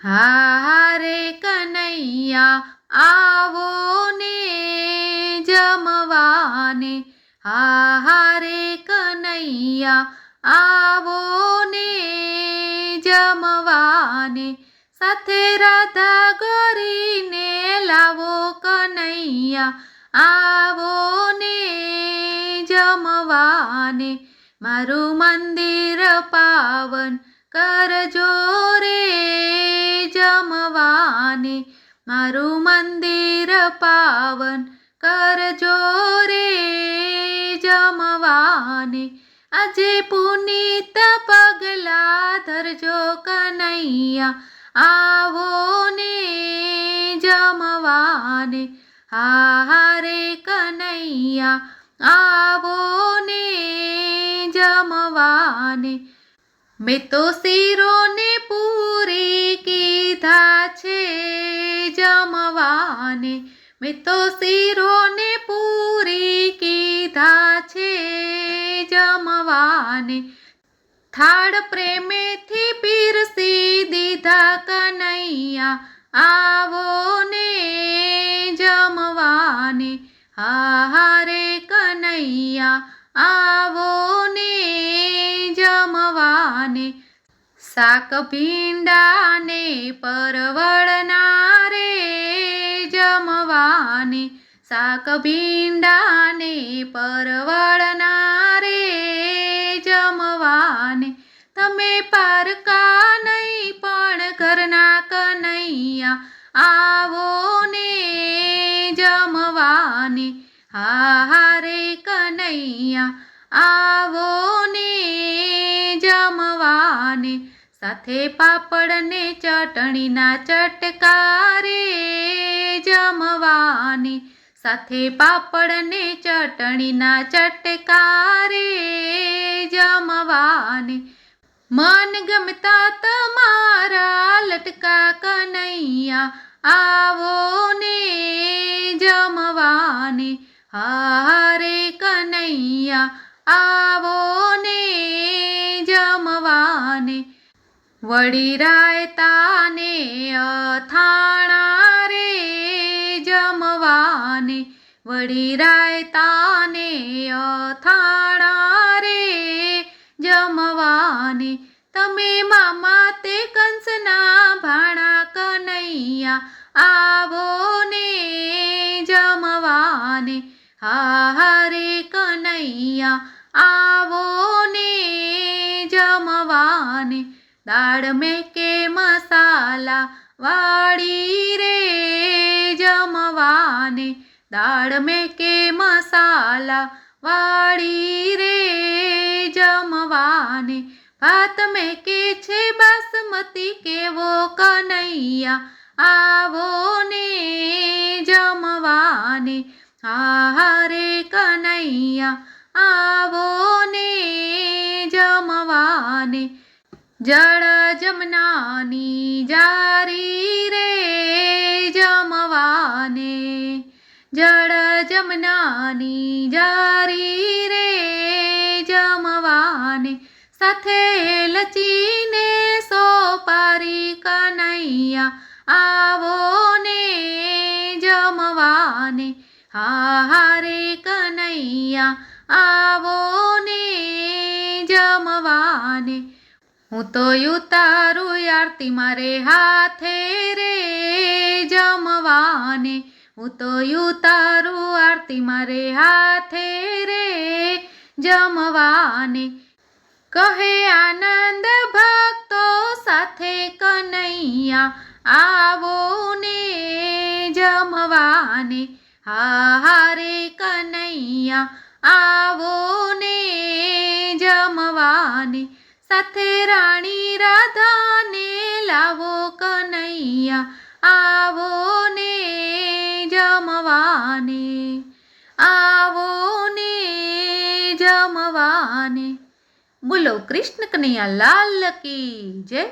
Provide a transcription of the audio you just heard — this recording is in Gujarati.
હા રે કનૈયા આવો ને જમવાને, હા રે કનૈયા આવો ને જમવાને, સાથે રાધા ગોરીને લાવો કનૈયા આવો ને જમવાને, મારું મંદિર પાવન કરજો રે જમવાને, મારું મંદિર પાવન કરજો રે જમવાને, આજે પુનીત પગલા ધરજો કનૈયા આવો ને જમવાને, હા રે કનૈયા આવો ને જમવાને, મેં તો શીરો ને પૂરી કીધા છે જમવાને, મેં તો શીરો ને પૂરી કીધા છે જમવાને, થાળ પ્રેમેથી પીરસી દીધા કનૈયા આવો ને જમવાને, હા રે કનૈયા આવો ને જમવાને, શાક ભીંડા ને પરવળના રે જમવાને, શાક ભીંડા ને પરવળના રે જમવાને, તમે પારકા નહીં પણ ઘરના કનૈયા આવો ને જમવાને, હા રે કનૈયા આવો ને જમવાને, સાથે પાપડ ને ચટણીના ચટકા રે જમવાને, સાથે પાપડ ને ચટણીના ચટકા રે જમવાને, મન ગમતા તમારા લટકા કનૈયા આવો ને જમવાને, હા રે કનૈયા આવો ને જમવાને, વળી રાયતા ને અથાણા રે જમવાને, વળી રાયતા ને અથાણા રે જમવાને, તમે મામા તે કંસના ભાણા કનૈયા આવો ને જમવાને, હા રે કનૈયા આવો ને જમવાને, દાળ મેં કે મસાલા વાળી રે જમવાને, દાળ મેં કે મસાલા વાળી રે જમવાને, ભાત મેં કે છે બાસમતી કેવો કનૈયા આવો ને જમવાને, હા રે કનૈયા આવો ને જમવાને, જળ જમનાની જારી રે જમવાને, જળ જમનાની જારી રે જમવાને, સાથે લચીને સોપારી કનૈયા આવો ને જમવાને, હા રે કનૈયા આવો ને જમવાને, હું તો ઉતારું આરતી મારે હાથે રે જમવાને, હું તો ઉતારું આરતી મારે હાથે રે જમવાને, કહે આનંદ ભક્તો સાથે કનૈયા આવો ને જમવાને, હા રે કનૈયા આવો ને જમવાને, સાથે રાણી રાધાને લાવો કનૈયા આવો ને જમવાને, આવો ને જમવાને, બોલો કૃષ્ણ કનૈયા લાલ કી જય।